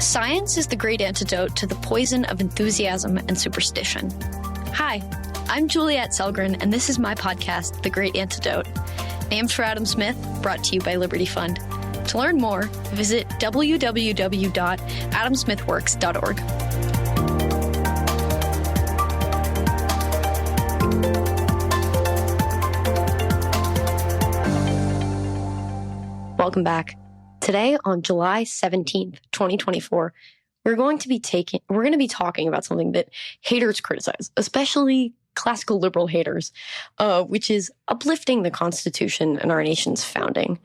Science is the great antidote to the poison of enthusiasm and superstition. Hi, I'm Juliette Selgren, and this is my podcast, The Great Antidote. Named for Adam Smith, brought to you by Liberty Fund. To learn more, visit www.adamsmithworks.org. Welcome back. Today, on July 17th, 2024, we're going to be talking about something that haters criticize, especially classical liberal haters, which is uplifting the Constitution and our nation's founding.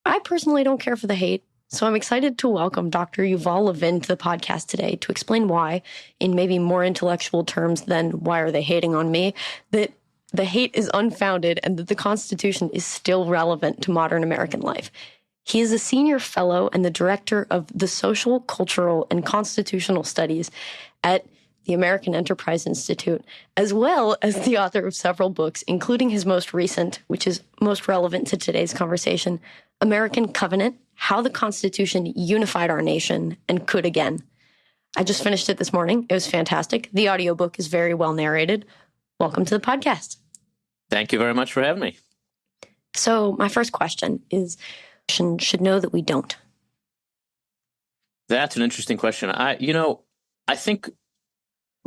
I personally don't care for the hate, so I'm excited to welcome Dr. Yuval Levin to the podcast today to explain why, in maybe more intellectual terms than why are they hating on me, that the hate is unfounded and that the Constitution is still relevant to modern American life. He is a senior fellow and the director of the Social, Cultural, and Constitutional Studies at the American Enterprise Institute, as well as the author of several books, including his most recent, which is most relevant to today's conversation, American Covenant: How the Constitution Unified Our Nation and Could Again. I just finished it this morning. It was fantastic. The audiobook is very well narrated. Welcome to the podcast. Thank you very much for having me. So my first question is, should know that we don't? That's an interesting question. I think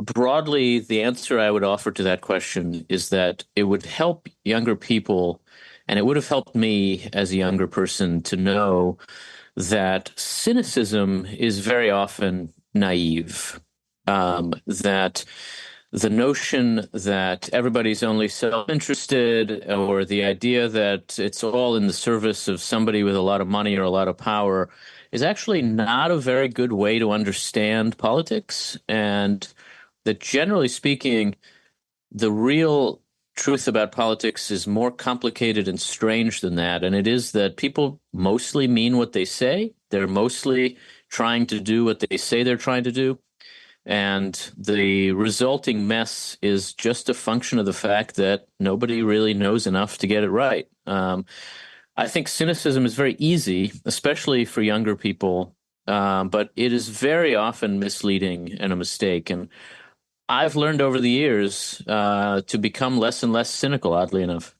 broadly the answer I would offer to that question is that it would help younger people, and it would have helped me as a younger person to know that cynicism is very often naive, that the notion that everybody's only self-interested, or the idea that it's all in the service of somebody with a lot of money or a lot of power, is actually not a very good way to understand politics. And that generally speaking, the real truth about politics is more complicated and strange than that. And it is that people mostly mean what they say. They're mostly trying to do what they say they're trying to do. And the resulting mess is just a function of the fact that nobody really knows enough to get it right. I think cynicism is very easy, especially for younger people, but it is very often misleading and a mistake. And I've learned over the years to become less and less cynical, oddly enough.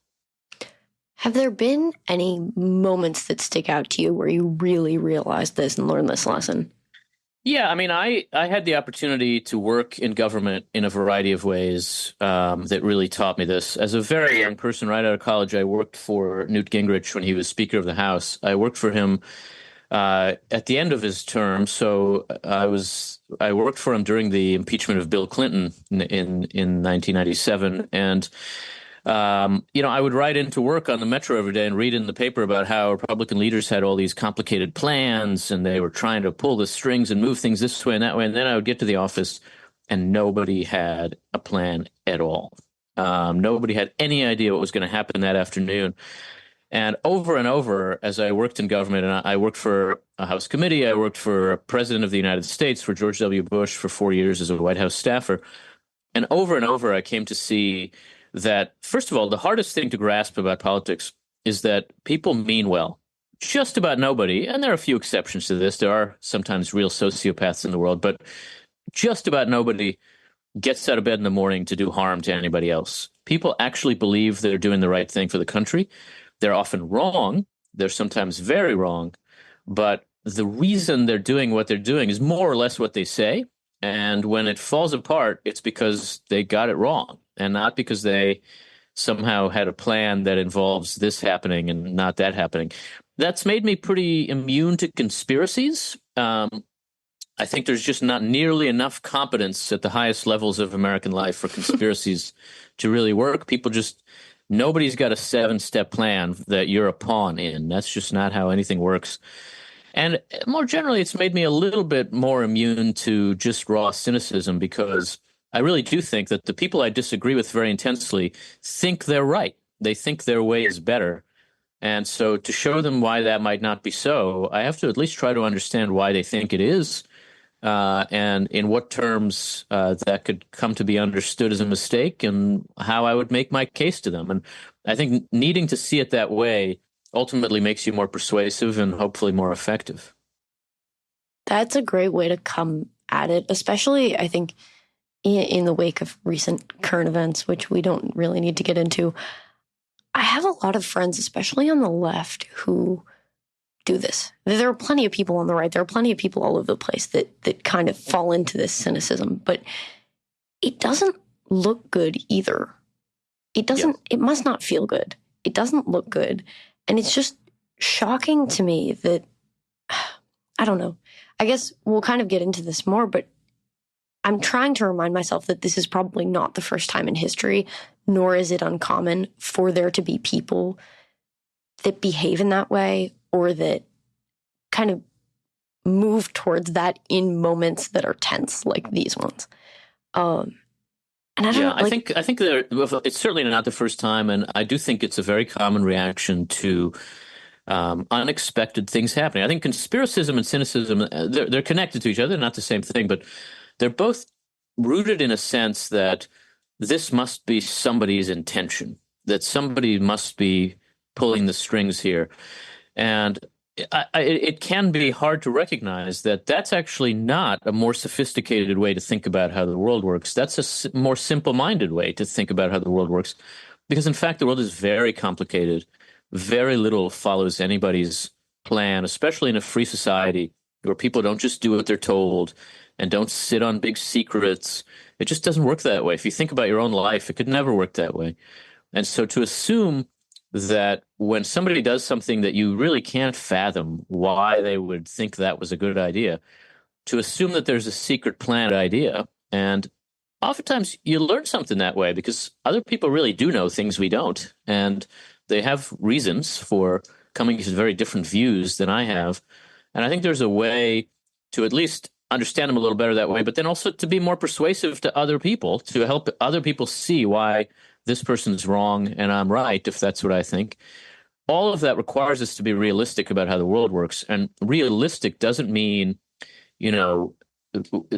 Have there been any moments that stick out to you where you really realized this and learned this lesson? Yeah, I mean, I had the opportunity to work in government in a variety of ways that really taught me this. As a very young person, right out of college, I worked for Newt Gingrich when he was Speaker of the House. I worked for him at the end of his term, so I worked for him during the impeachment of Bill Clinton in 1997, and I would ride into work on the metro every day and read in the paper about how Republican leaders had all these complicated plans and they were trying to pull the strings and move things this way and that way. And then I would get to the office and nobody had a plan at all. Nobody had any idea what was going to happen that afternoon. And over, as I worked in government, and I worked for a House committee, I worked for a president of the United States, for George W. Bush for 4 years as a White House staffer. And over, I came to see that, first of all, the hardest thing to grasp about politics is that people mean well. Just about nobody, and there are a few exceptions to this. There are sometimes real sociopaths in the world, but just about nobody gets out of bed in the morning to do harm to anybody else. People actually believe they're doing the right thing for the country. They're often wrong. They're sometimes very wrong. But the reason they're doing what they're doing is more or less what they say. And when it falls apart, it's because they got it wrong, and not because they somehow had a plan that involves this happening and not that happening. That's made me pretty immune to conspiracies. I think there's just not nearly enough competence at the highest levels of American life for conspiracies to really work. Nobody's got a 7-step plan that you're a pawn in. That's just not how anything works. And more generally, it's made me a little bit more immune to just raw cynicism, because I really do think that the people I disagree with very intensely think they're right. They think their way is better. And so to show them why that might not be so, I have to at least try to understand why they think it is, and in what terms that could come to be understood as a mistake, and how I would make my case to them. And I think needing to see it that way ultimately makes you more persuasive and hopefully more effective. That's a great way to come at it, especially, I think, in the wake of recent current events, which we don't really need to get into. I have a lot of friends, especially on the left, who do this. There are plenty of people on the right. There are plenty of people all over the place that kind of fall into this cynicism, but it doesn't look good either. It doesn't, It must not feel good. It doesn't look good. And it's just shocking to me that, I don't know. I guess we'll kind of get into this more, but I'm trying to remind myself that this is probably not the first time in history, nor is it uncommon for there to be people that behave in that way or that kind of move towards that in moments that are tense, like these ones. And I don't know, I think it's certainly not the first time, and I do think it's a very common reaction to unexpected things happening. I think conspiracism and cynicism, they're connected to each other. They're not the same thing, but they're both rooted in a sense that this must be somebody's intention, that somebody must be pulling the strings here. And it can be hard to recognize that that's actually not a more sophisticated way to think about how the world works. That's a more simple-minded way to think about how the world works. Because, in fact, the world is very complicated. Very little follows anybody's plan, especially in a free society where people don't just do what they're told and don't sit on big secrets. It just doesn't work that way. If you think about your own life, it could never work that way. And so to assume that when somebody does something that you really can't fathom why they would think that was a good idea, to assume that there's a secret plan idea, and oftentimes you learn something that way because other people really do know things we don't, and they have reasons for coming to very different views than I have. And I think there's a way to at least understand them a little better that way, but then also to be more persuasive to other people, to help other people see why this person's wrong and I'm right, if that's what I think. All of that requires us to be realistic about how the world works. And realistic doesn't mean,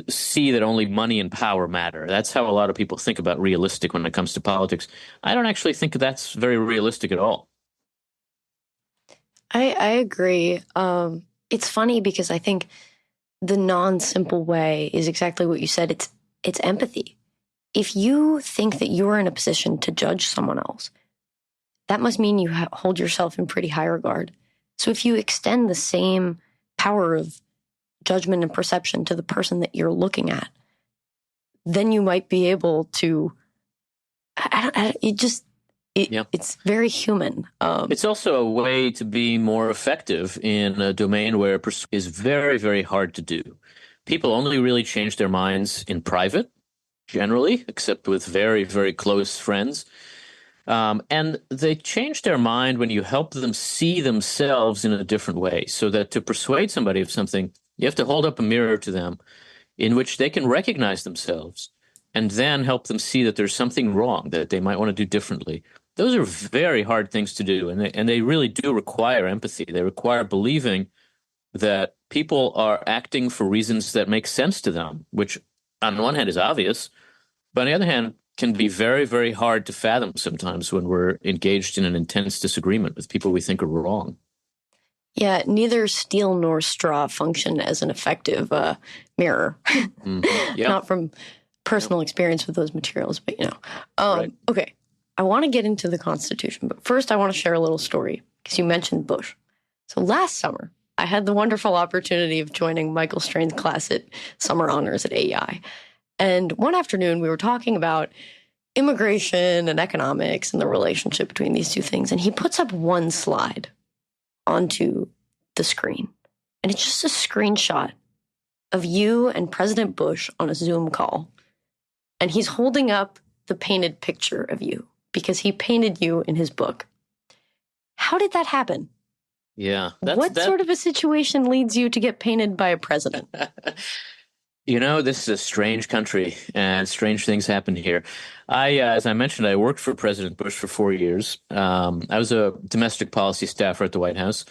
see that only money and power matter. That's how a lot of people think about realistic when it comes to politics. I don't actually think that's very realistic at all. I agree. It's funny because I think the non-simple way is exactly what you said. It's empathy. If you think that you're in a position to judge someone else, that must mean you hold yourself in pretty high regard. So if you extend the same power of judgment and perception to the person that you're looking at, then you might be able to, it's very human. It's also a way to be more effective in a domain where is very, very hard to do. People only really change their minds in private, generally, except with very, very close friends. And they change their mind when you help them see themselves in a different way. So that to persuade somebody of something, you have to hold up a mirror to them in which they can recognize themselves and then help them see that there's something wrong that they might want to do differently. Those are very hard things to do, and they really do require empathy. They require believing that people are acting for reasons that make sense to them, which on the one hand is obvious, but on the other hand can be very, very hard to fathom sometimes when we're engaged in an intense disagreement with people we think are wrong. Yeah, neither steel nor straw function as an effective mirror. Not from personal experience with those materials, but Right. Okay, I want to get into the Constitution, but first I want to share a little story because you mentioned Bush. So last summer, I had the wonderful opportunity of joining Michael Strain's class at Summer Honors at AEI. And one afternoon we were talking about immigration and economics and the relationship between these two things. And he puts up one slide onto the screen. And it's just a screenshot of you and President Bush on a Zoom call. And he's holding up the painted picture of you because he painted you in his book. How did that happen? Yeah. What sort of a situation leads you to get painted by a president? This is a strange country, and strange things happen here. As I mentioned, I worked for President Bush for 4 years. I was a domestic policy staffer at the White House.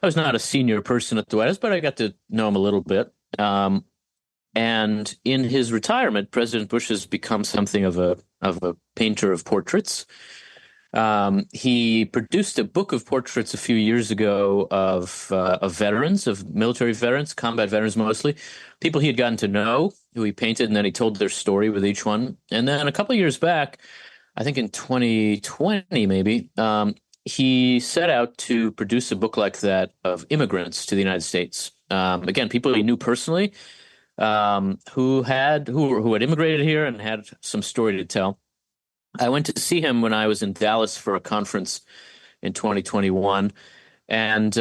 I was not a senior person at the White House, but I got to know him a little bit. And in his retirement, President Bush has become something of a painter of portraits. He produced a book of portraits a few years ago of veterans, of military veterans, combat veterans mostly, people he had gotten to know, who he painted, and then he told their story with each one. And then a couple of years back, I think in 2020 maybe, he set out to produce a book like that of immigrants to the United States. Again, people he knew personally, who had immigrated here and had some story to tell. I went to see him when I was in Dallas for a conference in 2021, and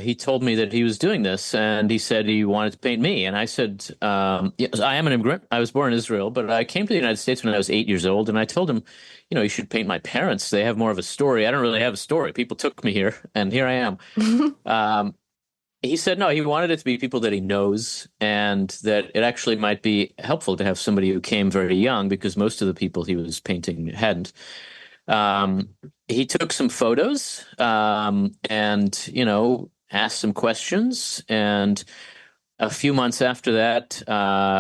he told me that he was doing this, and he said he wanted to paint me. And I said, yes, I am an immigrant. I was born in Israel, but I came to the United States when I was 8 years old, and I told him, you should paint my parents. They have more of a story. I don't really have a story. People took me here, and here I am. He said no, he wanted it to be people that he knows, and that it actually might be helpful to have somebody who came very young, because most of the people he was painting hadn't. He took some photos, and, asked some questions. And a few months after that,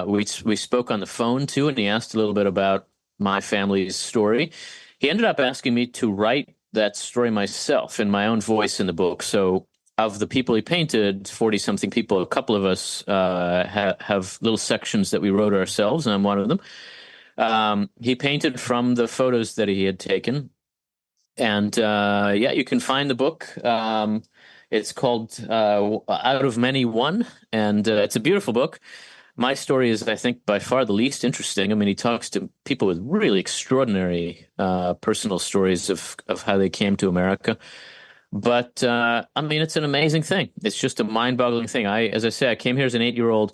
we spoke on the phone too, and he asked a little bit about my family's story. He ended up asking me to write that story myself in my own voice in the book. So of the people he painted, 40-something people, a couple of us have little sections that we wrote ourselves, and I'm one of them. He painted from the photos that he had taken. And you can find the book. It's called Out of Many One, and it's a beautiful book. My story is, I think, by far the least interesting. I mean, he talks to people with really extraordinary personal stories of how they came to America. But it's an amazing thing. It's just a mind-boggling thing. As I say, I came here as an 8-year-old.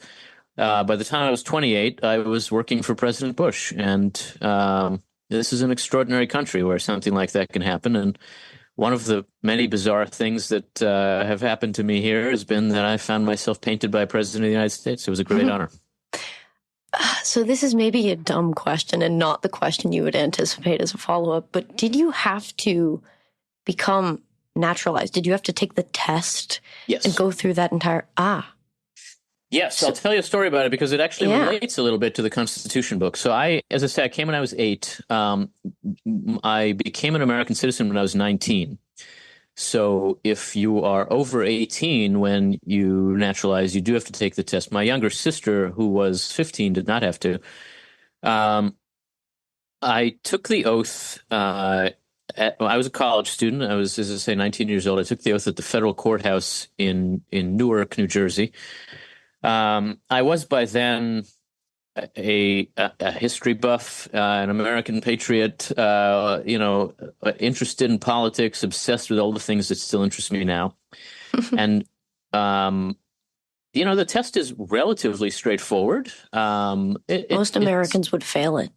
By the time I was 28, I was working for President Bush, and this is an extraordinary country where something like that can happen. And one of the many bizarre things that have happened to me here has been that I found myself painted by a president of the United States. It was a great honor. So this is maybe a dumb question and not the question you would anticipate as a follow-up, but did you have to become naturalized? Did you have to take the test? Yes. And go through that entire... Yes, I'll tell you a story about it, because it actually relates a little bit to the Constitution book. So as I said, I came when I was 8. I became an American citizen when I was 19. So if you are over 18 when you naturalize, you do have to take the test. My younger sister, who was 15, did not have to. I took the oath. I was a college student. I was, as I say, 19 years old. I took the oath at the federal courthouse in Newark, New Jersey. I was by then a history buff, an American patriot, interested in politics, obsessed with all the things that still interest me now. And, the test is relatively straightforward. Most Americans would fail it.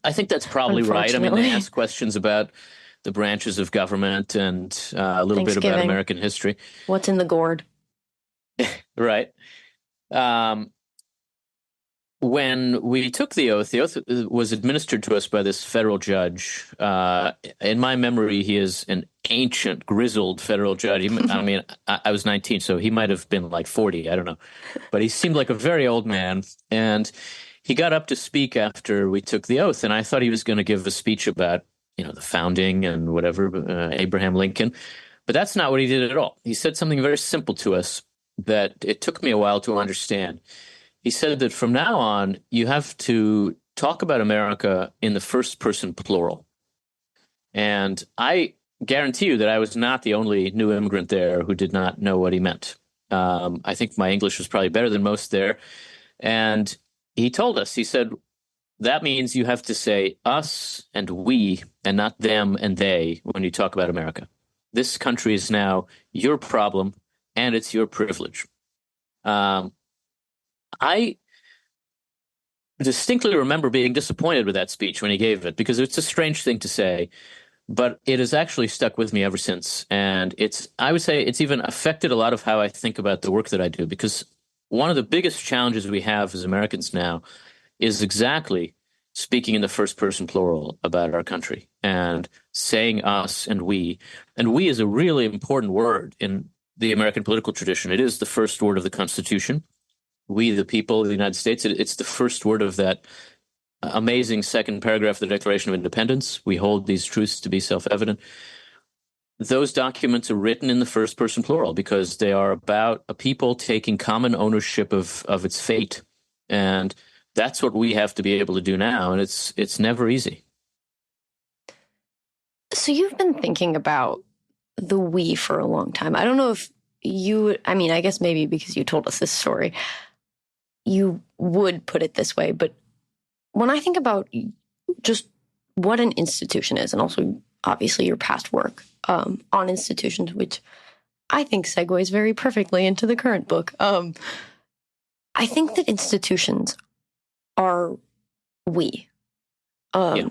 I think that's probably right. I mean, they ask questions about the branches of government and a little bit about American history. What's in the gourd? Right. When we took the oath was administered to us by this federal judge. In my memory, he is an ancient, grizzled federal judge. I was 19, so he might have been like 40. I don't know. But he seemed like a very old man. And he got up to speak after we took the oath. And I thought he was going to give a speech about, the founding and whatever, Abraham Lincoln. But that's not what he did at all. He said something very simple to us that it took me a while to understand. He said that from now on, you have to talk about America in the first person plural. And I guarantee you that I was not the only new immigrant there who did not know what he meant. I think my English was probably better than most there. And he told us, he said, that means you have to say us and we and not them and they when you talk about America. This country is now your problem, and it's your privilege. I distinctly remember being disappointed with that speech when he gave it, because it's a strange thing to say, but it has actually stuck with me ever since. And I would say it's even affected a lot of how I think about the work that I do, because one of the biggest challenges we have as Americans now is exactly speaking in the first person plural about our country and saying us and we. And we is a really important word in the American political tradition. It is the first word of the Constitution. We, the people of the United States, it's the first word of that amazing second paragraph of the Declaration of Independence. We hold these truths to be self-evident. Those documents are written in the first person plural because they are about a people taking common ownership of its fate. And that's what we have to be able to do now. And it's never easy. So you've been thinking about the we for a long time. I don't know if I guess maybe because you told us this story, you would put it this way. But when I think about just what an institution is, and also obviously your past work on institutions, which I think segues very perfectly into the current book, I think that institutions are we. Yeah.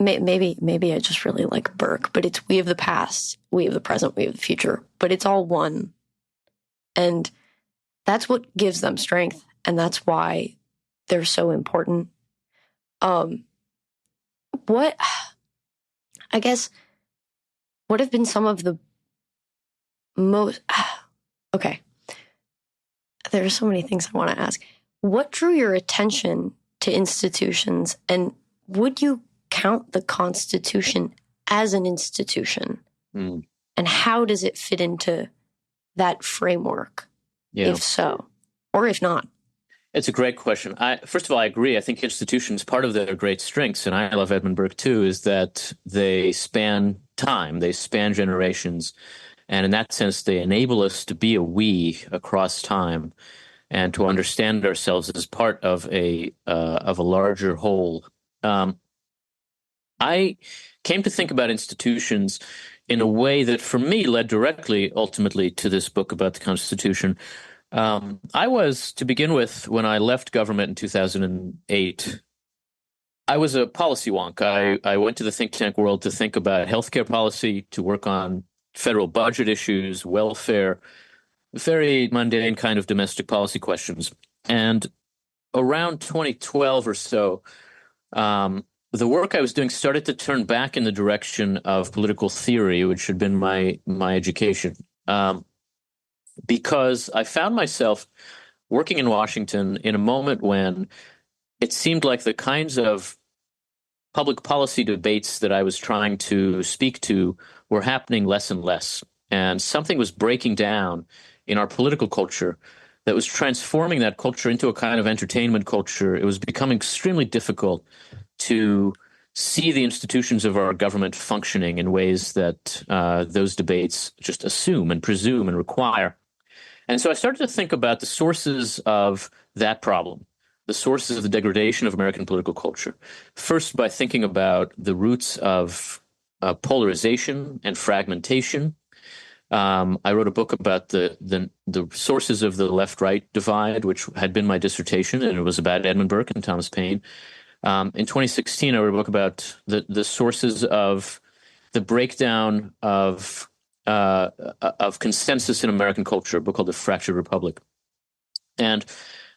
Maybe I just really like Burke, but it's we of the past, we of the present, we of the future, but it's all one. And that's what gives them strength. And that's why they're so important. What have been some of the most, okay. There are so many things I want to ask. What drew your attention to institutions, and would you count the Constitution as an institution? And how does it fit into that framework, if so, or if not? It's a great question. First of all, I agree. I think institutions, part of their great strengths, and I love Edmund Burke too, is that they span time, they span generations. And in that sense, they enable us to be a we across time and to understand ourselves as part of a larger whole. I came to think about institutions in a way that, for me, led directly, ultimately, to this book about the Constitution. I was, to begin with, when I left government in 2008, I was a policy wonk. I went to the think tank world to think about healthcare policy, to work on federal budget issues, welfare, very mundane kind of domestic policy questions. And around 2012 or so, the work I was doing started to turn back in the direction of political theory, which had been my education, because I found myself working in Washington in a moment when it seemed like the kinds of public policy debates that I was trying to speak to were happening less and less. And something was breaking down in our political culture that was transforming that culture into a kind of entertainment culture. It was becoming extremely difficult to see the institutions of our government functioning in ways that those debates just assume and presume and require. And so I started to think about the sources of that problem, the sources of the degradation of American political culture. First, by thinking about the roots of polarization and fragmentation. I wrote a book about the sources of the left-right divide, which had been my dissertation, and it was about Edmund Burke and Thomas Paine. In 2016, I wrote a book about the sources of the breakdown of consensus in American culture, a book called The Fractured Republic. And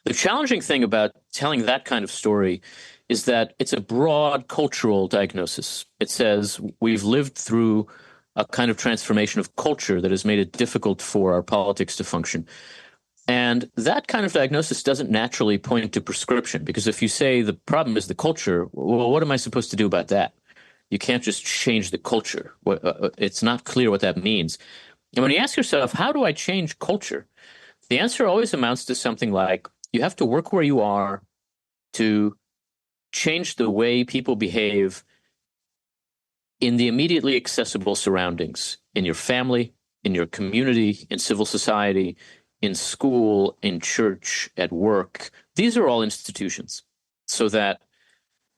the challenging thing about telling that kind of story is that it's a broad cultural diagnosis. It says we've lived through a kind of transformation of culture that has made it difficult for our politics to function. And that kind of diagnosis doesn't naturally point to prescription, because if you say the problem is the culture, well, what am I supposed to do about that? You can't just change the culture. It's not clear what that means. And when you ask yourself, how do I change culture? The answer always amounts to something like, you have to work where you are to change the way people behave in the immediately accessible surroundings, in your family, in your community, in civil society, in school, in church, at work. These are all institutions. So that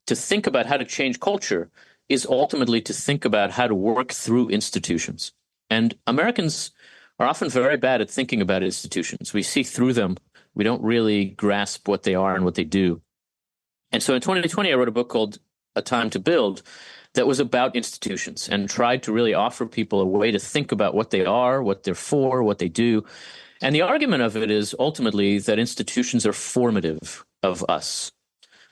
to think about how to change culture is ultimately to think about how to work through institutions. And Americans are often very bad at thinking about institutions. We see through them. We don't really grasp what they are and what they do. And so in 2020, I wrote a book called A Time to Build that was about institutions and tried to really offer people a way to think about what they are, what they're for, what they do. And the argument of it is ultimately that institutions are formative of us,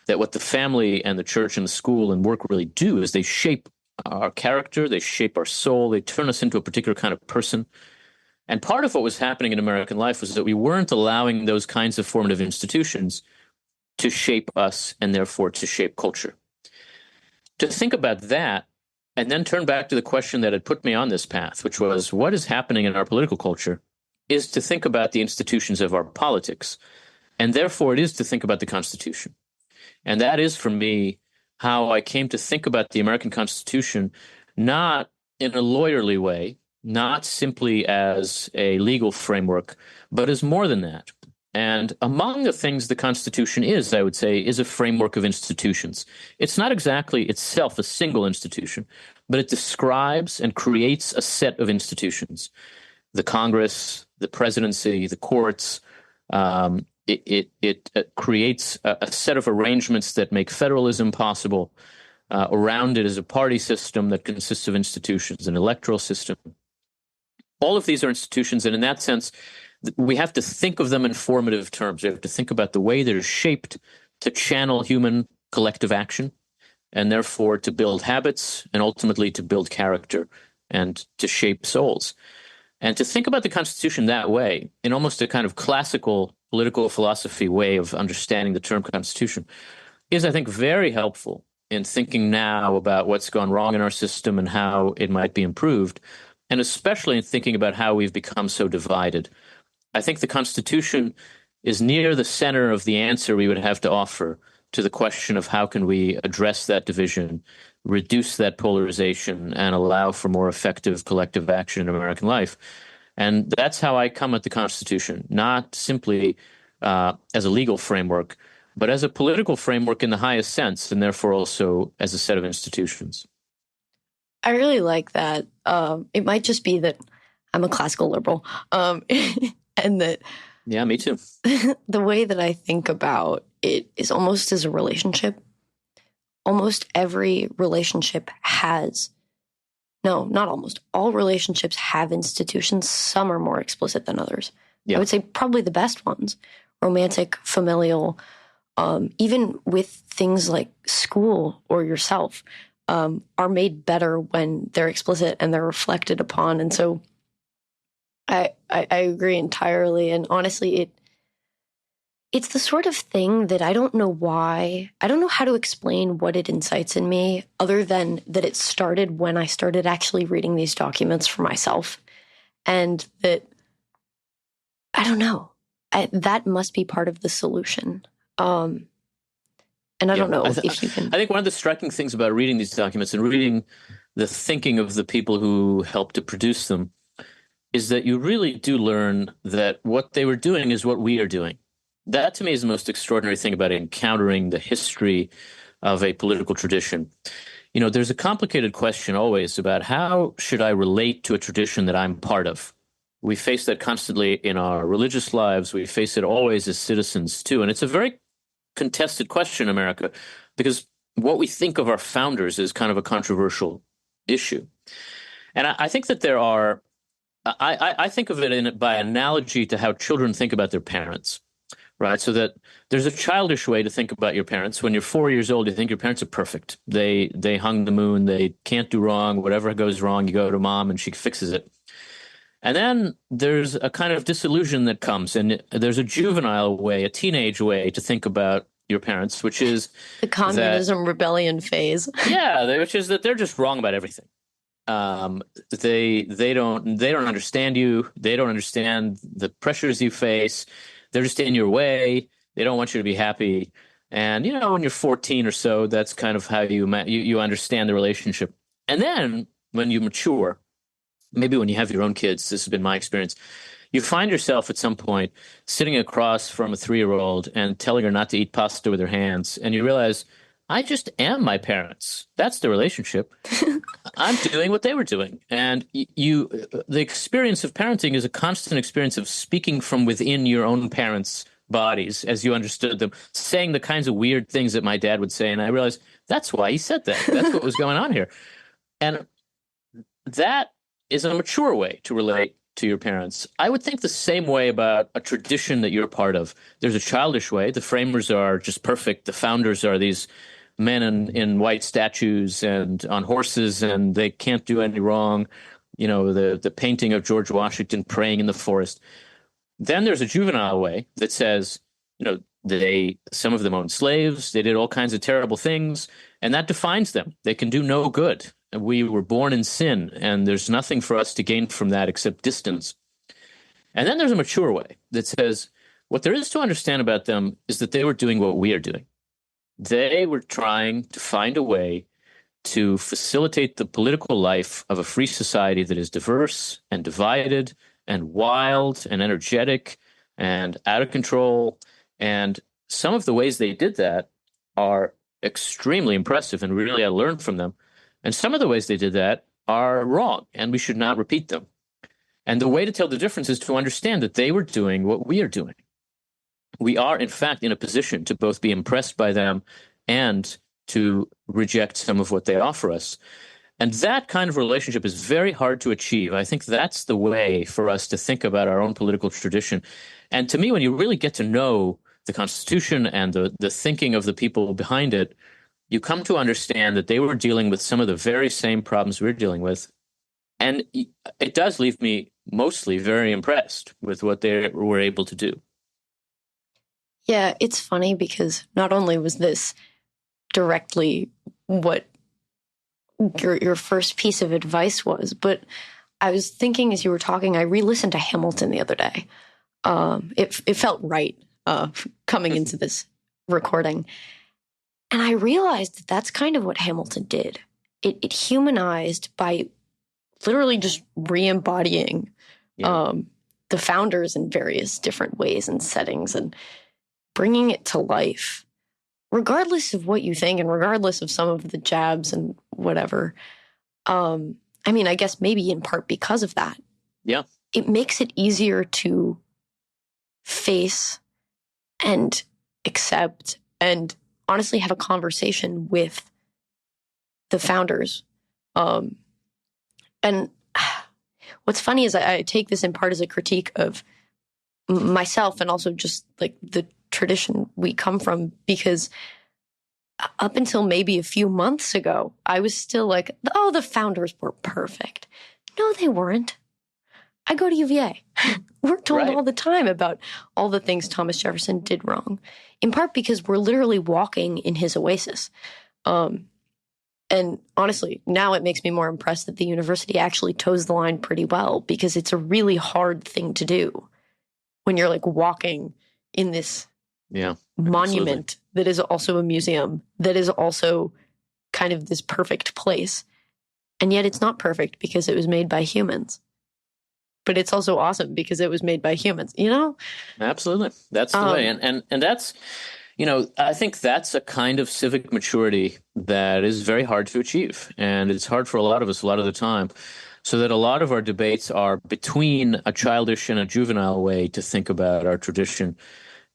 that what the family and the church and the school and work really do is they shape our character, they shape our soul, they turn us into a particular kind of person. And part of what was happening in American life was that we weren't allowing those kinds of formative institutions to shape us and therefore to shape culture. To think about that and then turn back to the question that had put me on this path, which was what is happening in our political culture, is to think about the institutions of our politics. And therefore, it is to think about the Constitution. And that is, for me, how I came to think about the American Constitution, not in a lawyerly way, not simply as a legal framework, but as more than that. And among the things the Constitution is, I would say, is a framework of institutions. It's not exactly itself a single institution, but it describes and creates a set of institutions. The Congress, the presidency, the courts. It creates a set of arrangements that make federalism possible. Around it is a party system that consists of institutions, an electoral system. All of these are institutions, and in that sense, we have to think of them in formative terms. We have to think about the way they're shaped to channel human collective action, and therefore to build habits, and ultimately to build character and to shape souls. And to think about the Constitution that way, in almost a kind of classical political philosophy way of understanding the term Constitution, is, I think, very helpful in thinking now about what's gone wrong in our system and how it might be improved, and especially in thinking about how we've become so divided. I think the Constitution is near the center of the answer we would have to offer to the question of how can we address that division, reduce that polarization, and allow for more effective collective action in American life. And that's how I come at the Constitution, not simply as a legal framework, but as a political framework in the highest sense, and therefore also as a set of institutions. I really like that. It might just be that I'm a classical liberal, and that yeah, me too. The way that I think about it is almost as a relationship. Almost every relationship has, no, not almost, all relationships have institutions. Some are more explicit than others. Yeah. I would say probably the best ones, romantic, familial, even with things like school or yourself, are made better when they're explicit and they're reflected upon. And so I agree entirely. And honestly, it's the sort of thing that I don't know why. I don't know how to explain what it incites in me, other than that it started when I started actually reading these documents for myself. And that, I don't know, that must be part of the solution. And I don't know if you can. I think one of the striking things about reading these documents and reading the thinking of the people who helped to produce them is that you really do learn that what they were doing is what we are doing. That, to me, is the most extraordinary thing about encountering the history of a political tradition. You know, there's a complicated question always about how should I relate to a tradition that I'm part of? We face that constantly in our religious lives. We face it always as citizens, too. And it's a very contested question in America because what we think of our founders is kind of a controversial issue. And I think that there are, I think of it by analogy to how children think about their parents. Right, so that there's a childish way to think about your parents. When you're 4 years old, you think your parents are perfect. They hung the moon. They can't do wrong. Whatever goes wrong, you go to mom and she fixes it. And then there's a kind of disillusion that comes, and there's a juvenile way, a teenage way to think about your parents, which is the communism rebellion phase. Yeah, which is that they're just wrong about everything. They don't understand you. They don't understand the pressures you face. They're just in your way. They don't want you to be happy. And, you know, when you're 14 or so, that's kind of how you understand the relationship. And then when you mature, maybe when you have your own kids, this has been my experience, you find yourself at some point sitting across from a 3-year-old and telling her not to eat pasta with her hands. And you realize, I just am my parents. That's the relationship. I'm doing what they were doing. And the experience of parenting is a constant experience of speaking from within your own parents' bodies as you understood them, saying the kinds of weird things that my dad would say. And I realized that's why he said that. That's what was going on here. And that is a mature way to relate to your parents. I would think the same way about a tradition that you're part of. There's a childish way. The framers are just perfect. The founders are these men in white statues and on horses, and they can't do any wrong. You know, the painting of George Washington praying in the forest. Then there's a juvenile way that says, you know, Some of them owned slaves. They did all kinds of terrible things, and that defines them. They can do no good. We were born in sin, and there's nothing for us to gain from that except distance. And then there's a mature way that says what there is to understand about them is that they were doing what we are doing. They were trying to find a way to facilitate the political life of a free society that is diverse and divided and wild and energetic and out of control. And some of the ways they did that are extremely impressive, and really I learned from them. And some of the ways they did that are wrong, and we should not repeat them. And the way to tell the difference is to understand that they were doing what we are doing. We are, in fact, in a position to both be impressed by them and to reject some of what they offer us. And that kind of relationship is very hard to achieve. I think that's the way for us to think about our own political tradition. And to me, when you really get to know the Constitution and the thinking of the people behind it, you come to understand that they were dealing with some of the very same problems we're dealing with. And it does leave me mostly very impressed with what they were able to do. Yeah, it's funny because not only was this directly what your first piece of advice was, but I was thinking as you were talking, I re-listened to Hamilton the other day. It felt right coming into this recording. And I realized that that's kind of what Hamilton did. It humanized by literally just re-embodying the founders in various different ways and settings and bringing it to life, regardless of what you think and regardless of some of the jabs and whatever. I mean, I guess maybe in part because of that. Yeah. It makes it easier to face and accept and honestly have a conversation with the founders. And what's funny is I take this in part as a critique of myself and also just like the tradition we come from, because up until maybe a few months ago, I was still like, oh, the founders were perfect. No, they weren't. I go to UVA. We're told all the time about all the things Thomas Jefferson did wrong, in part because we're literally walking in his oasis. And honestly, now it makes me more impressed that the university actually toes the line pretty well, because it's a really hard thing to do when you're like walking in this monument that is also a museum, that is also kind of this perfect place. And yet it's not perfect because it was made by humans. But it's also awesome because it was made by humans, you know? Absolutely. That's the way. And that's, you know, I think that's a kind of civic maturity that is very hard to achieve. And it's hard for a lot of us a lot of the time. So that a lot of our debates are between a childish and a juvenile way to think about our tradition.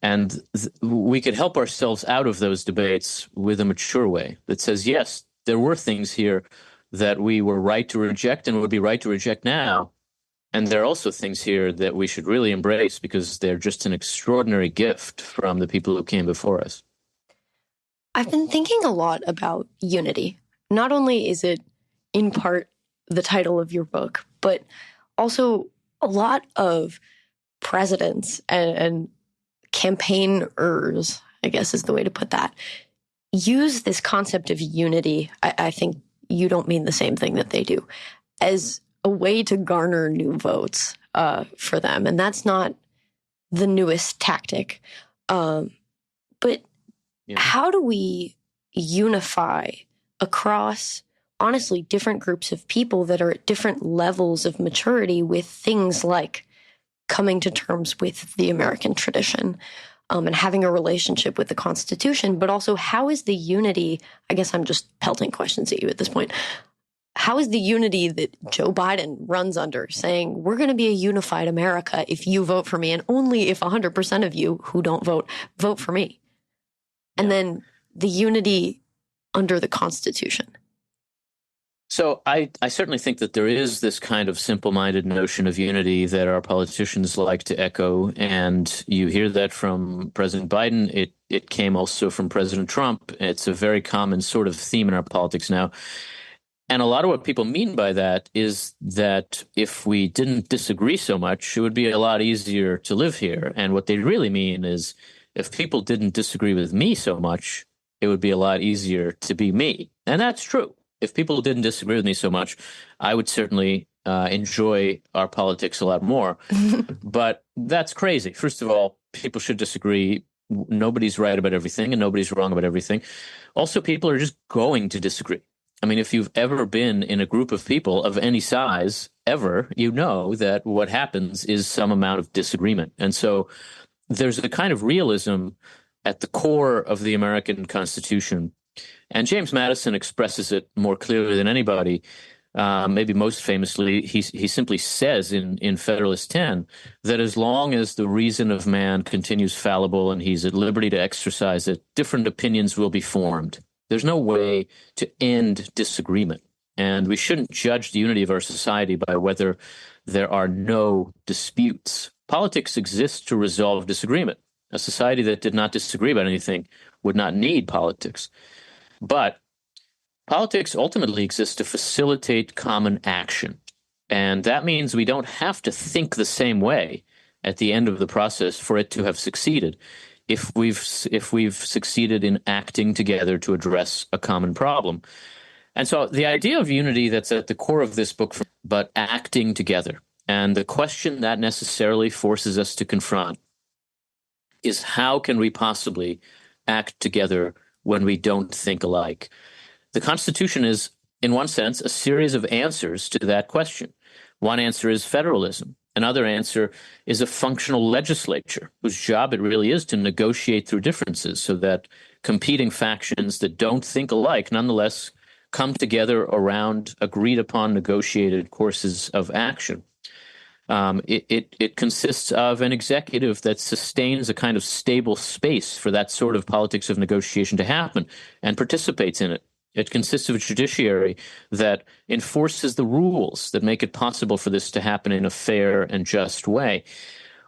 And we could help ourselves out of those debates with a mature way that says, yes, there were things here that we were right to reject and would be right to reject now. And there are also things here that we should really embrace because they're just an extraordinary gift from the people who came before us. I've been thinking a lot about unity. Not only is it in part the title of your book, but also a lot of presidents and campaigners, I guess is the way to put that, use this concept of unity. I think you don't mean the same thing that they do, as a way to garner new votes for them. And that's not the newest tactic. But how do we unify across, honestly, different groups of people that are at different levels of maturity with things like coming to terms with the American tradition and having a relationship with the Constitution, but also how is the unity, I guess I'm just pelting questions at you at this point, how is the unity that Joe Biden runs under saying, we're going to be a unified America if you vote for me, and only if 100% of you who don't vote for me? And then the unity under the Constitution. So I certainly think that there is this kind of simple-minded notion of unity that our politicians like to echo, and you hear that from President Biden. It came also from President Trump. It's a very common sort of theme in our politics now. And a lot of what people mean by that is that if we didn't disagree so much, it would be a lot easier to live here. And what they really mean is if people didn't disagree with me so much, it would be a lot easier to be me. And that's true. If people didn't disagree with me so much, I would certainly enjoy our politics a lot more. But that's crazy. First of all, people should disagree. Nobody's right about everything and nobody's wrong about everything. Also, people are just going to disagree. I mean, if you've ever been in a group of people of any size ever, you know that what happens is some amount of disagreement. And so there's a kind of realism at the core of the American Constitution. And James Madison expresses it more clearly than anybody. Maybe most famously, he simply says in Federalist 10 that as long as the reason of man continues fallible and he's at liberty to exercise it, different opinions will be formed. There's no way to end disagreement. And we shouldn't judge the unity of our society by whether there are no disputes. Politics exists to resolve disagreement. A society that did not disagree about anything would not need politics. But politics ultimately exists to facilitate common action. And that means we don't have to think the same way at the end of the process for it to have succeeded, if we've succeeded in acting together to address a common problem. And so the idea of unity that's at the core of this book, but acting together, and the question that necessarily forces us to confront is how can we possibly act together when we don't think alike? The Constitution is, in one sense, a series of answers to that question. One answer is federalism. Another answer is a functional legislature, whose job it really is to negotiate through differences so that competing factions that don't think alike nonetheless come together around agreed-upon negotiated courses of action. It consists of an executive that sustains a kind of stable space for that sort of politics of negotiation to happen and participates in it. It consists of a judiciary that enforces the rules that make it possible for this to happen in a fair and just way.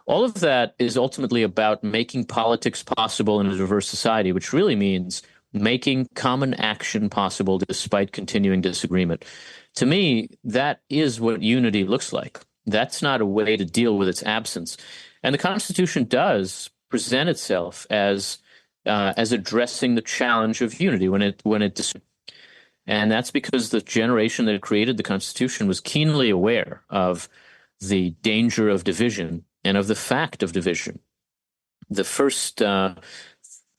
All of that is ultimately about making politics possible in a diverse society, which really means making common action possible despite continuing disagreement. To me, that is what unity looks like. That's not a way to deal with its absence. And the Constitution does present itself as addressing the challenge of unity when it and that's because the generation that created the Constitution was keenly aware of the danger of division and of the fact of division. The first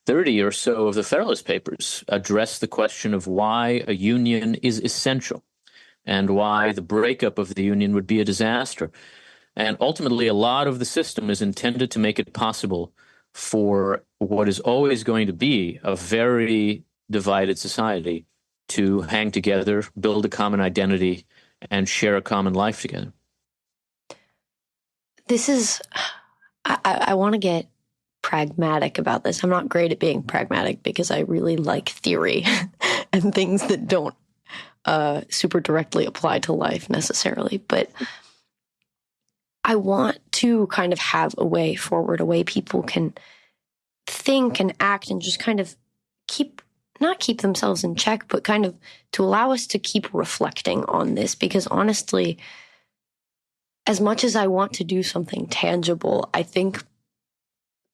30 or so of the Federalist Papers address the question of why a union is essential and why the breakup of the union would be a disaster. And ultimately, a lot of the system is intended to make it possible for what is always going to be a very divided society to hang together, build a common identity, and share a common life together. This is, I want to get pragmatic about this. I'm not great at being pragmatic because I really like theory and things that don't super directly apply to life necessarily. But I want to kind of have a way forward, a way people can think and act and just kind of not keep themselves in check, but kind of to allow us to keep reflecting on this. Because honestly, as much as I want to do something tangible, I think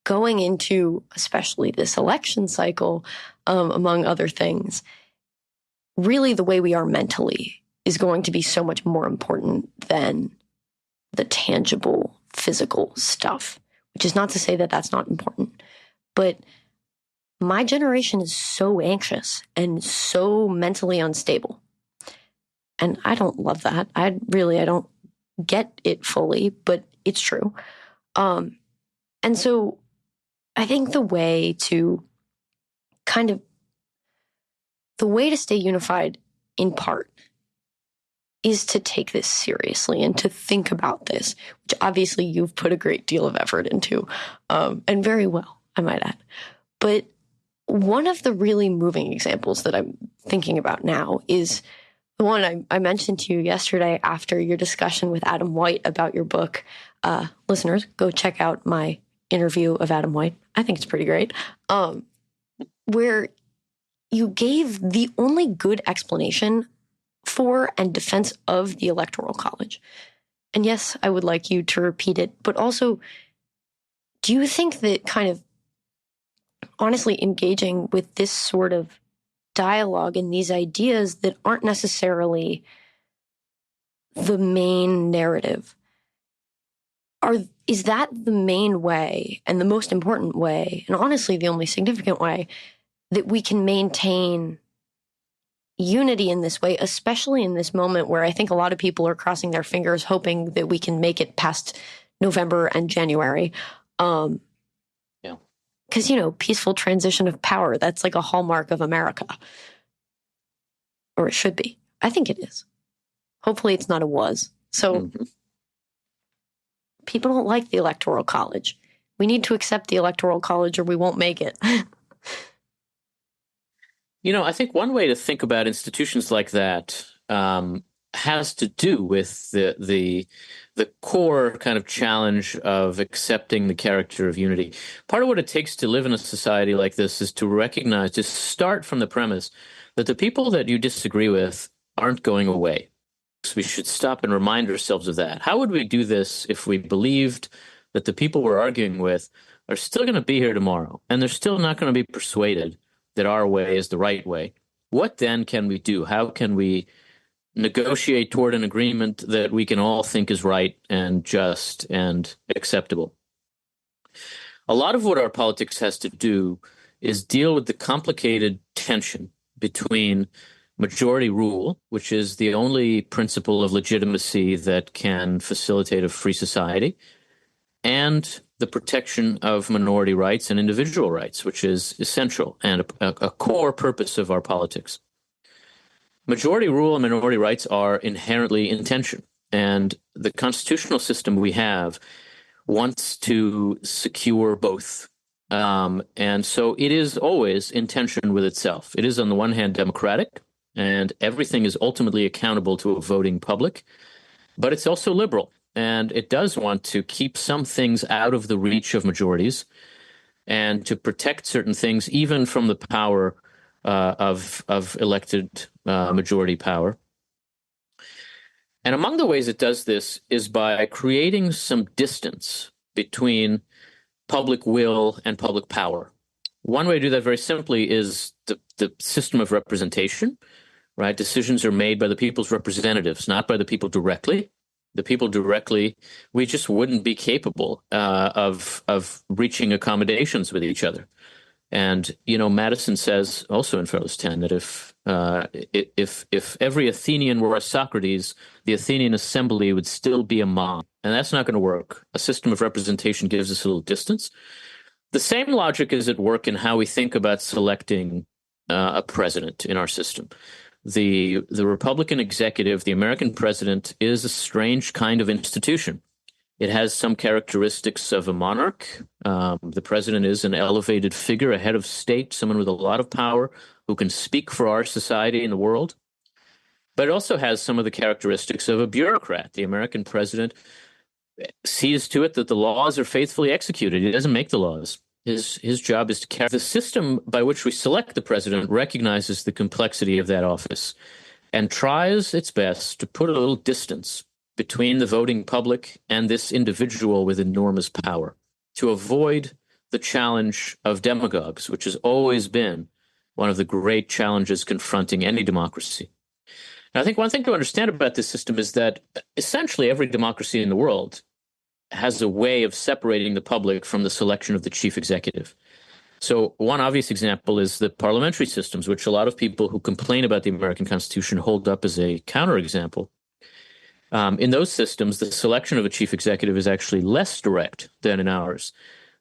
going into especially this election cycle, among other things, really the way we are mentally is going to be so much more important than the tangible physical stuff, which is not to say that that's not important. But my generation is so anxious and so mentally unstable. And I don't love that. I don't get it fully, but it's true. And so I think the way to stay unified in part is to take this seriously and to think about this, which obviously you've put a great deal of effort into, and very well, I might add. But one of the really moving examples that I'm thinking about now is the one I mentioned to you yesterday after your discussion with Adam White about your book. Listeners, go check out my interview of Adam White. I think it's pretty great. Where you gave the only good explanation for and defense of the Electoral College. And yes, I would like you to repeat it, but also, do you think that kind of honestly engaging with this sort of dialogue and these ideas that aren't necessarily the main narrative. Is that the main way and the most important way, and honestly the only significant way, that we can maintain unity in this way, especially in this moment where I think a lot of people are crossing their fingers hoping that we can make it past November and January? Because, peaceful transition of power, that's like a hallmark of America. Or it should be. I think it is. Hopefully it's not a was. So people don't like the Electoral College. We need to accept the Electoral College or we won't make it. I think one way to think about institutions like that has to do with the core kind of challenge of accepting the character of unity. Part of what it takes to live in a society like this is to start from the premise that the people that you disagree with aren't going away. So we should stop and remind ourselves of that. How would we do this if we believed that the people we're arguing with are still going to be here tomorrow and they're still not going to be persuaded that our way is the right way? What then can we do? How can we negotiate toward an agreement that we can all think is right and just and acceptable? A lot of what our politics has to do is deal with the complicated tension between majority rule, which is the only principle of legitimacy that can facilitate a free society, and the protection of minority rights and individual rights, which is essential and a core purpose of our politics. Majority rule and minority rights are inherently in tension, and the constitutional system we have wants to secure both. And so it is always in tension with itself. It is, on the one hand, democratic, and everything is ultimately accountable to a voting public, but it's also liberal. And it does want to keep some things out of the reach of majorities and to protect certain things, even from the power of elected majority power. And among the ways it does this is by creating some distance between public will and public power. One way to do that very simply is the system of representation, right? Decisions are made by the people's representatives, not by the people directly. The people directly, we just wouldn't be capable of reaching accommodations with each other. And, Madison says also in Federalist 10 that if every Athenian were a Socrates, the Athenian assembly would still be a mob. And that's not going to work. A system of representation gives us a little distance. The same logic is at work in how we think about selecting a president in our system. The Republican executive, the American president, is a strange kind of institution. It has some characteristics of a monarch. The president is an elevated figure, a head of state, someone with a lot of power who can speak for our society and the world. But it also has some of the characteristics of a bureaucrat. The American president sees to it that the laws are faithfully executed. He doesn't make the laws. His job is to carry. The system by which we select the president recognizes the complexity of that office and tries its best to put a little distance between the voting public and this individual with enormous power to avoid the challenge of demagogues, which has always been one of the great challenges confronting any democracy. And I think one thing to understand about this system is that essentially every democracy in the world has a way of separating the public from the selection of the chief executive. So one obvious example is the parliamentary systems, which a lot of people who complain about the American Constitution hold up as a counterexample. In those systems, the selection of a chief executive is actually less direct than in ours.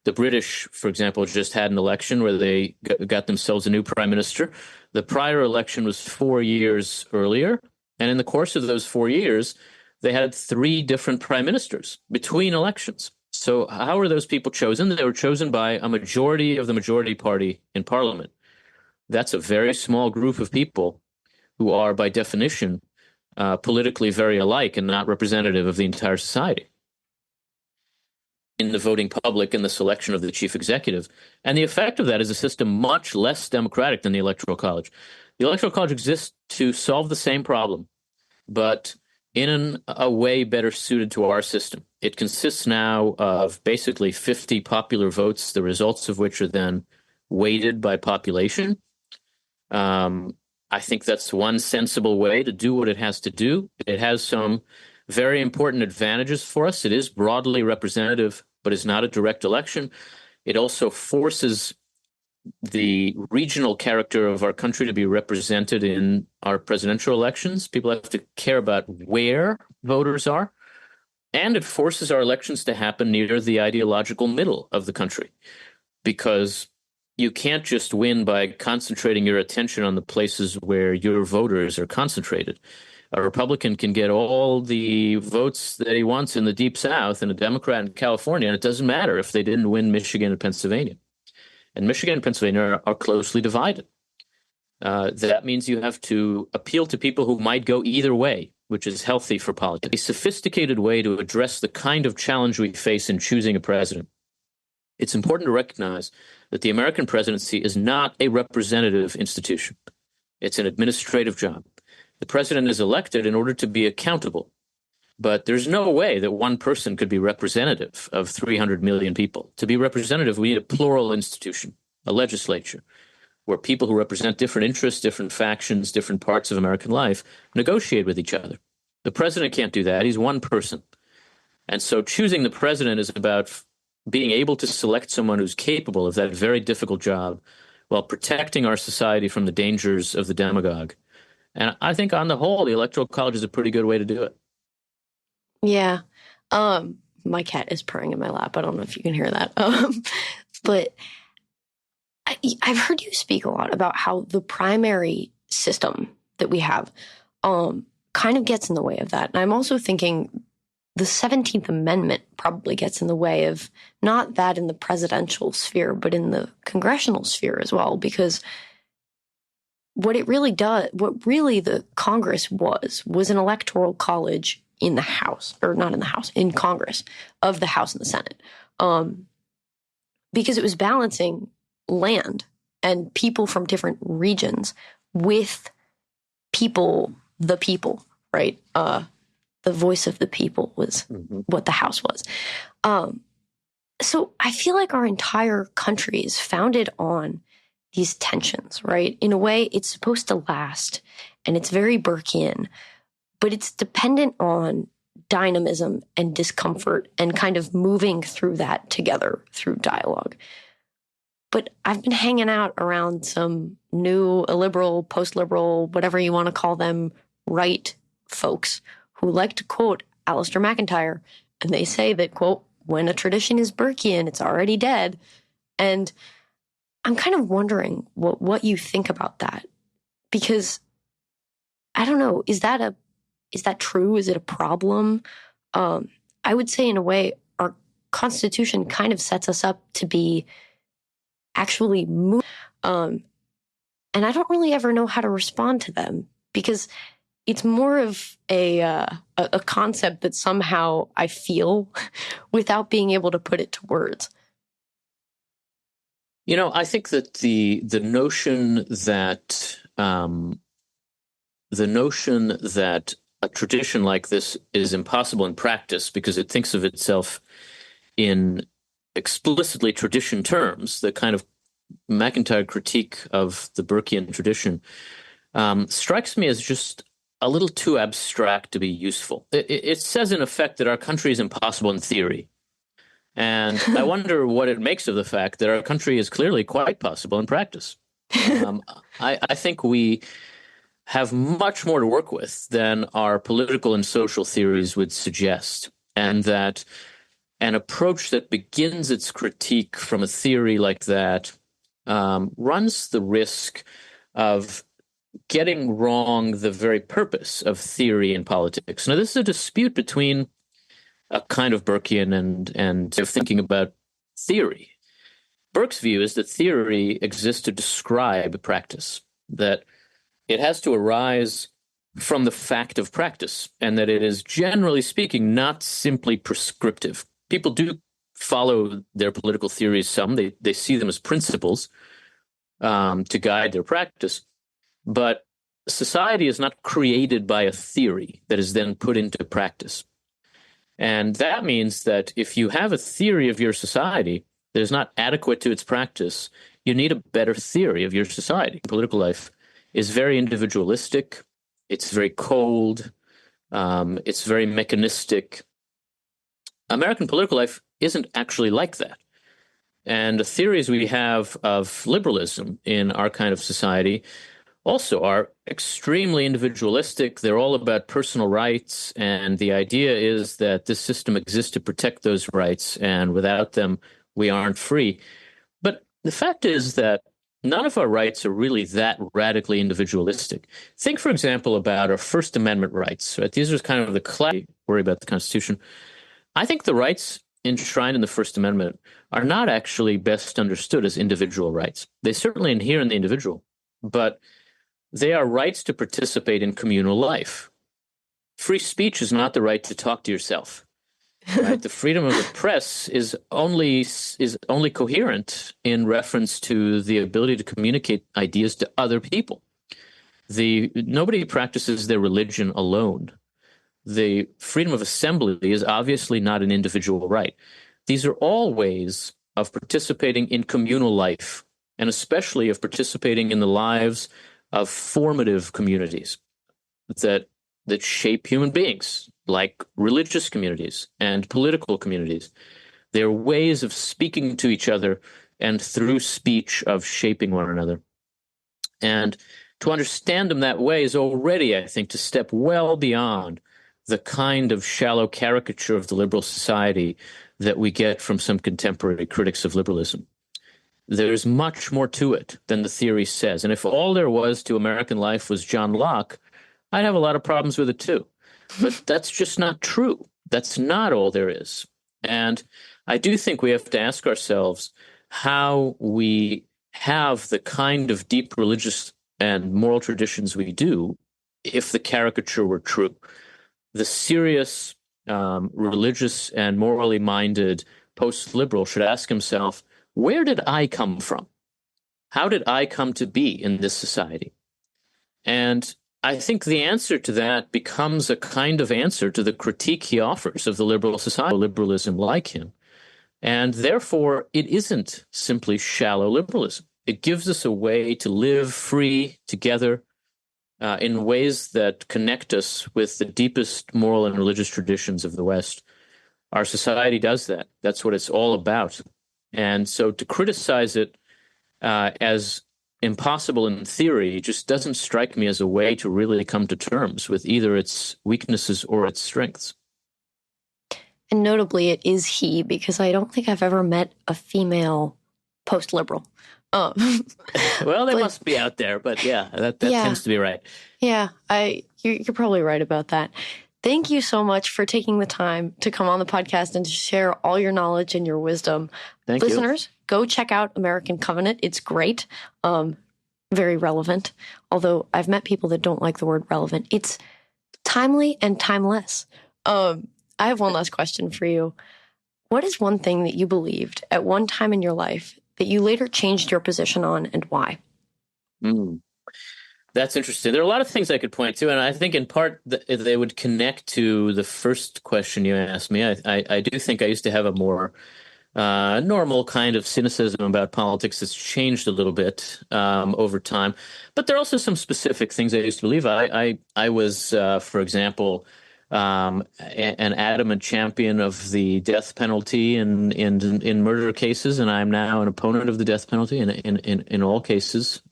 The British, for example, just had an election where they got themselves a new prime minister. The prior election was 4 years earlier, and in the course of those 4 years, they had 3 different prime ministers between elections. So how were those people chosen? They were chosen by a majority of the majority party in parliament. That's a very small group of people who are, by definition, politically very alike and not representative of the entire society in the voting public and the selection of the chief executive. And the effect of that is a system much less democratic than the Electoral College. The Electoral College exists to solve the same problem, but in a way better suited to our system. It consists now of basically 50 popular votes, the results of which are then weighted by population. I think that's one sensible way to do what it has to do. It has some very important advantages for us. It is broadly representative, but is not a direct election. It also forces the regional character of our country to be represented in our presidential elections. People have to care about where voters are. And it forces our elections to happen near the ideological middle of the country, because you can't just win by concentrating your attention on the places where your voters are concentrated. A Republican can get all the votes that he wants in the Deep South and a Democrat in California, and it doesn't matter if they didn't win Michigan and Pennsylvania. And Michigan and Pennsylvania are closely divided. That means you have to appeal to people who might go either way, which is healthy for politics. A sophisticated way to address the kind of challenge we face in choosing a president. It's important to recognize that the American presidency is not a representative institution. It's an administrative job. The president is elected in order to be accountable. But there's no way that one person could be representative of 300 million people. To be representative, we need a plural institution, a legislature, where people who represent different interests, different factions, different parts of American life negotiate with each other. The president can't do that. He's one person. And so choosing the president is about being able to select someone who's capable of that very difficult job while protecting our society from the dangers of the demagogue. And I think on the whole, the Electoral College is a pretty good way to do it. Yeah. My cat is purring in my lap. I don't know if you can hear that. But I've heard you speak a lot about how the primary system that we have kind of gets in the way of that. And I'm also thinking the 17th Amendment probably gets in the way of not that in the presidential sphere, but in the congressional sphere as well, because what really the Congress was an electoral college in the House, or not in the House, in Congress, of the House and the Senate, because it was balancing land and people from different regions with the people, right? The voice of the people was what the House was. So I feel like our entire country is founded on these tensions, right? In a way, it's supposed to last, and it's very Burkean, but it's dependent on dynamism and discomfort and kind of moving through that together through dialogue. But I've been hanging out around some new illiberal, post-liberal, whatever you want to call them, right folks who like to quote Alistair McIntyre, and they say that, quote, when a tradition is Burkean, it's already dead. And I'm kind of wondering what you think about that, because I don't know, is that true? Is it a problem? I would say in a way, our Constitution kind of sets us up to be actually and I don't really ever know how to respond to them, because it's more of a concept that somehow I feel without being able to put it to words. You know, I think that the notion that a tradition like this is impossible in practice because it thinks of itself in explicitly tradition terms, the kind of McIntyre critique of the Burkean tradition, strikes me as just a little too abstract to be useful. It says, in effect, that our country is impossible in theory. And I wonder what it makes of the fact that our country is clearly quite possible in practice. I think we have much more to work with than our political and social theories would suggest, and that an approach that begins its critique from a theory like that runs the risk of getting wrong the very purpose of theory in politics. Now, this is a dispute between a kind of Burkean and thinking about theory. Burke's view is that theory exists to describe practice, that it has to arise from the fact of practice, and that it is, generally speaking, not simply prescriptive. People do follow their political theories some. They see them as principles to guide their practice. But society is not created by a theory that is then put into practice. And that means that if you have a theory of your society that is not adequate to its practice, you need a better theory of your society. Political life is very individualistic. It's very cold. It's very mechanistic. American political life isn't actually like that. And the theories we have of liberalism in our kind of society also are extremely individualistic. They're all about personal rights. And the idea is that this system exists to protect those rights. And without them, we aren't free. But the fact is that none of our rights are really that radically individualistic. Think, for example, about our First Amendment rights. Right? These are kind of the classic worry about the Constitution. I think the rights enshrined in the First Amendment are not actually best understood as individual rights. They certainly inhere in the individual, but they are rights to participate in communal life. Free speech is not the right to talk to yourself. Right? The freedom of the press is only coherent in reference to the ability to communicate ideas to other people. Nobody practices their religion alone. The freedom of assembly is obviously not an individual right. These are all ways of participating in communal life, and especially of participating in the lives of formative communities that shape human beings, like religious communities and political communities. They're ways of speaking to each other and through speech of shaping one another. And to understand them that way is already, I think, to step well beyond the kind of shallow caricature of the liberal society that we get from some contemporary critics of liberalism. There's much more to it than the theory says. And if all there was to American life was John Locke, I'd have a lot of problems with it too. But that's just not true. That's not all there is. And I do think we have to ask ourselves how we have the kind of deep religious and moral traditions we do if the caricature were true. The serious, religious and morally minded post-liberal should ask himself, where did I come from? How did I come to be in this society? And I think the answer to that becomes a kind of answer to the critique he offers of the liberal society, liberalism like him. And therefore, it isn't simply shallow liberalism. It gives us a way to live free together in ways that connect us with the deepest moral and religious traditions of the West. Our society does that. That's what it's all about. And so to criticize it as impossible in theory just doesn't strike me as a way to really come to terms with either its weaknesses or its strengths. And notably, it is he, because I don't think I've ever met a female post-liberal. Well, they must be out there, but yeah, that tends to be right. Yeah, you're probably right about that. Thank you so much for taking the time to come on the podcast and to share all your knowledge and your wisdom. Thank you. Listeners, go check out American Covenant. It's great. Very relevant. Although I've met people that don't like the word relevant. It's timely and timeless. I have one last question for you. What is one thing that you believed at one time in your life that you later changed your position on, and why? That's interesting. There are a lot of things I could point to, and I think in part they would connect to the first question you asked me. I do think I used to have a more normal kind of cynicism about politics that's changed a little bit over time. But there are also some specific things I used to believe. I was, for example, an adamant champion of the death penalty in murder cases, and I'm now an opponent of the death penalty in all cases.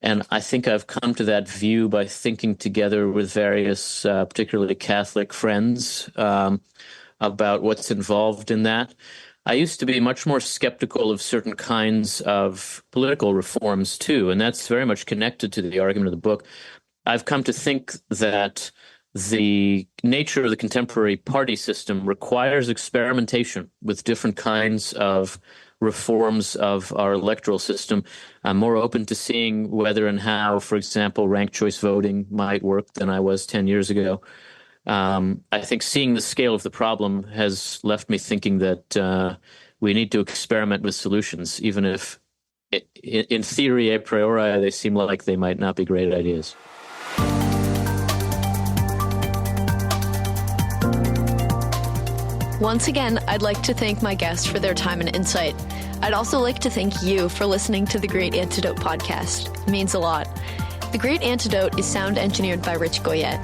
And I think I've come to that view by thinking together with various, particularly Catholic friends, about what's involved in that. I used to be much more skeptical of certain kinds of political reforms too, and that's very much connected to the argument of the book. I've come to think that the nature of the contemporary party system requires experimentation with different kinds of reforms of our electoral system. I'm more open to seeing whether and how, for example, ranked choice voting might work than I was 10 years ago. I think seeing the scale of the problem has left me thinking that we need to experiment with solutions, even if in theory, a priori, they seem like they might not be great ideas. Once again, I'd like to thank my guests for their time and insight. I'd also like to thank you for listening to the Great Antidote podcast. It means a lot. The Great Antidote is sound engineered by Rich Goyette.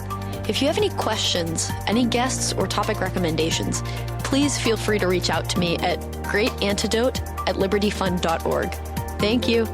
If you have any questions, any guests, or topic recommendations, please feel free to reach out to me at greatantidote@libertyfund.org. Thank you.